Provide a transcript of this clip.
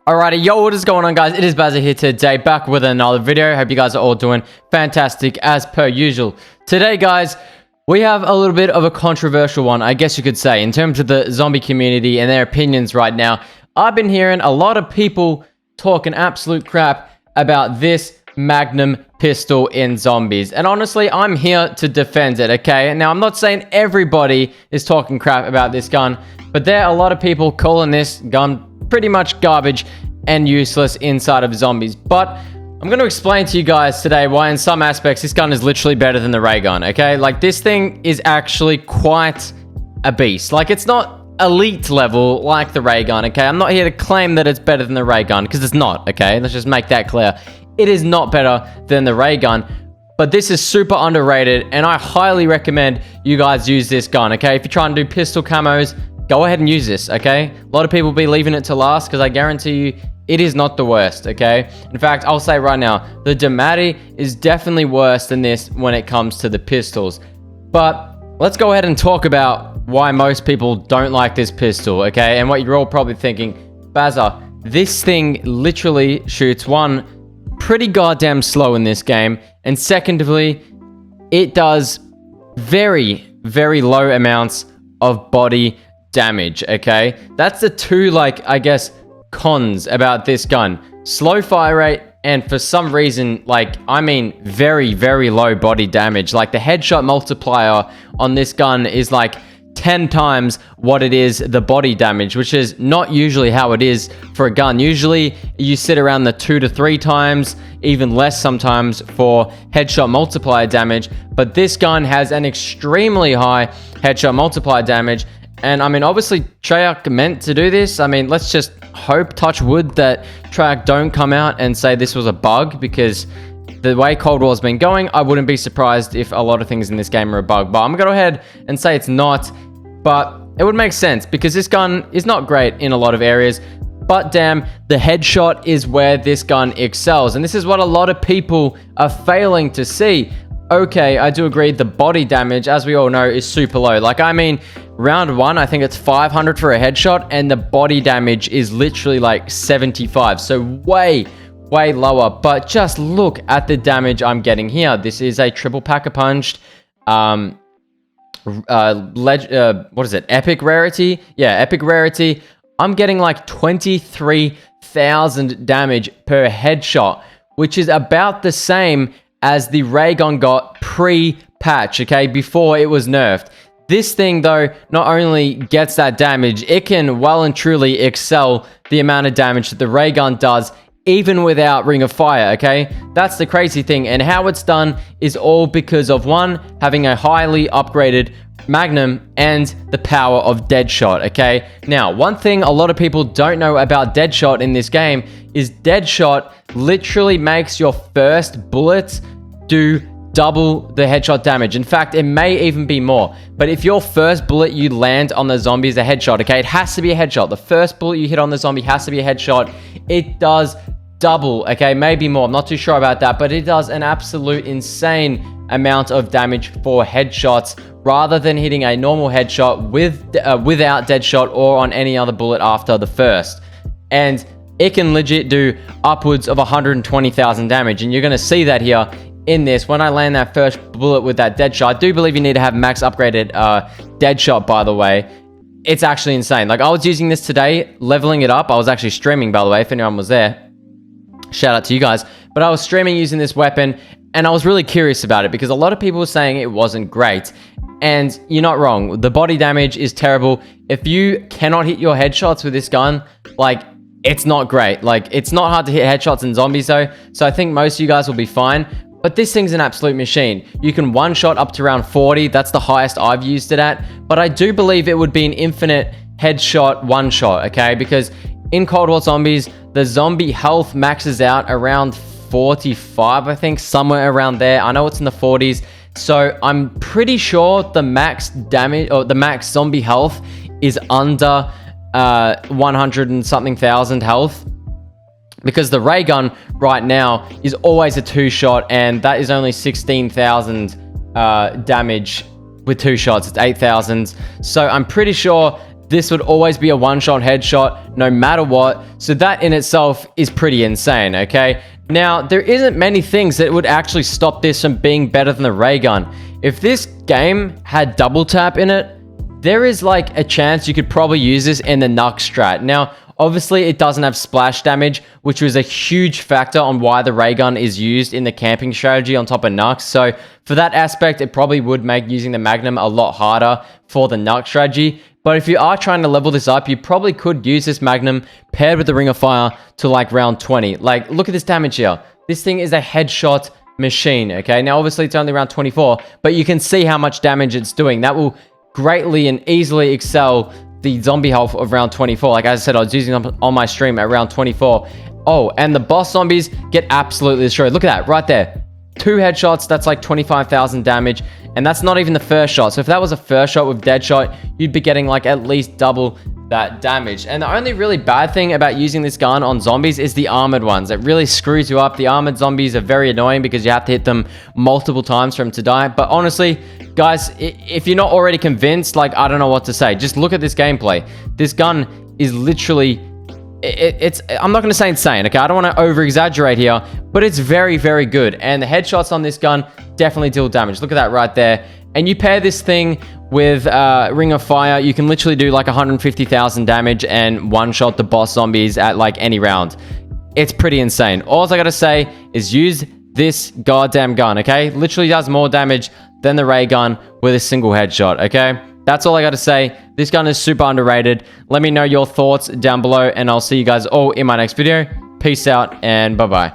Alrighty, yo, what is going on, guys? It is Bazzaa here today, back with another video. Hope you guys are all doing fantastic as per usual. Today, guys, we have a little bit of a controversial one, I guess you could say, in terms of the zombie community and their opinions right now. I've been hearing a lot of people talking absolute crap about this Magnum pistol in zombies, and honestly, I'm here to defend it, okay? Now, I'm not saying everybody is talking crap about this gun, but there are a lot of people calling this gun pretty much garbage and useless inside of zombies. But I'm going to explain to you guys today why in some aspects this gun is literally better than the ray gun, okay? Like, this thing is actually quite a beast. Like, it's not elite level like the ray gun, okay? I'm not here to claim that it's better than the ray gun, because it's not, okay? Let's just make that clear. It is not better than the ray gun, but this is super underrated, and I highly recommend you guys use this gun, okay? If you're trying to do pistol camos, go ahead and use this, okay? A lot of people be leaving it to last, because I guarantee you, it is not the worst, okay? In fact, I'll say right now, the Damati is definitely worse than this when it comes to the pistols. But let's go ahead and talk about why most people don't like this pistol, okay? And what you're all probably thinking, Bazzaa, this thing literally shoots, one, pretty goddamn slow in this game, and secondly, it does very, very low amounts of body damage, okay? That's the two, like, I guess, cons about this gun. Slow fire rate, and for some reason, like, I mean, very, very low body damage. Like, the headshot multiplier on this gun is like 10 times what it is the body damage, which is not usually how it is for a gun. Usually, you sit around the 2 to 3 times, even less sometimes, for headshot multiplier damage. But this gun has an extremely high headshot multiplier damage. And I mean, obviously, Treyarch meant to do this. I mean, let's just hope, touch wood, that Treyarch don't come out and say this was a bug, because the way Cold War's been going, I wouldn't be surprised if a lot of things in this game are a bug. But I'm going to go ahead and say it's not, but it would make sense, because this gun is not great in a lot of areas. But damn, the headshot is where this gun excels. And this is what a lot of people are failing to see. Okay, I do agree, the body damage, as we all know, is super low. Like, I mean, round one, I think it's 500 for a headshot, and the body damage is literally like 75. So way lower. But just look at the damage I'm getting here. This is a triple pack-a-punched, what is it? Epic rarity? Yeah, epic rarity. I'm getting like 23,000 damage per headshot, which is about the same as the ray gun got pre-patch, okay, before it was nerfed. This thing, though, not only gets that damage, it can well and truly excel the amount of damage that the ray gun does, even without Ring of Fire, okay? That's the crazy thing, and how it's done is all because of, one, having a highly upgraded Magnum and the power of Deadshot, okay? Now, one thing a lot of people don't know about Deadshot in this game is Deadshot literally makes your first bullet do double the headshot damage. In fact, it may even be more. But if your first bullet you land on the zombie is a headshot, okay, it has to be a headshot. The first bullet you hit on the zombie has to be a headshot. It does double, okay, maybe more. I'm not too sure about that, but it does an absolute insane amount of damage for headshots, rather than hitting a normal headshot without Deadshot or on any other bullet after the first. And it can legit do upwards of 120,000 damage, and you're going to see that here in this. When I land that first bullet with that Deadshot, I do believe you need to have max upgraded Deadshot, by the way. It's actually insane. Like, I was using this today, leveling it up. I was actually streaming, by the way, if anyone was there. Shout out to you guys. But I was streaming using this weapon, and I was really curious about it, because a lot of people were saying it wasn't great. And you're not wrong. The body damage is terrible. If you cannot hit your headshots with this gun, like, it's not great. Like, it's not hard to hit headshots in zombies, though. So I think most of you guys will be fine. But this thing's an absolute machine. You can one-shot up to around 40. That's the highest I've used it at. But I do believe it would be an infinite headshot one-shot, okay? Because in Cold War Zombies, the zombie health maxes out around 45, I think, somewhere around there. I know it's in the 40s. So I'm pretty sure the max damage, or the max zombie health, is under 100 and something thousand health. Because the ray gun right now is always a 2-shot, and that is only 16,000 damage with 2 shots. It's 8,000. So I'm pretty sure this would always be a one-shot headshot no matter what. So that in itself is pretty insane, okay? Now, there isn't many things that would actually stop this from being better than the ray gun. If this game had double tap in it, there is like a chance you could probably use this in the Nuck strat. Now, obviously it doesn't have splash damage, which was a huge factor on why the ray gun is used in the camping strategy on top of Nuck. So for that aspect, it probably would make using the Magnum a lot harder for the Nuck strategy. But if you are trying to level this up, you probably could use this Magnum paired with the Ring of Fire to like round 20. Like, look at this damage here. This thing is a headshot machine, okay? Now, obviously, it's only around 24, but you can see how much damage it's doing. That will greatly and easily excel the zombie health of round 24. Like I said, I was using them on my stream at round 24. Oh, and the boss zombies get absolutely destroyed. Look at that right there. 2 headshots, that's like 25,000 damage. And that's not even the first shot. So if that was a first shot with Deadshot, you'd be getting like at least double that damage. And the only really bad thing about using this gun on zombies is the armored ones. It really screws you up. The armored zombies are very annoying because you have to hit them multiple times for them to die. But honestly, guys, if you're not already convinced, like, I don't know what to say. Just look at this gameplay. This gun is literally... I'm not going to say insane, okay? I don't want to over-exaggerate here, but it's very, very good. And the headshots on this gun definitely deal damage. Look at that right there. And you pair this thing with Ring of Fire, you can literally do like 150,000 damage and one-shot the boss zombies at like any round. It's pretty insane. All I got to say is use this goddamn gun, okay? Literally does more damage than the ray gun with a single headshot, okay? That's all I got to say. This gun is super underrated. Let me know your thoughts down below, and I'll see you guys all in my next video. Peace out, and bye-bye.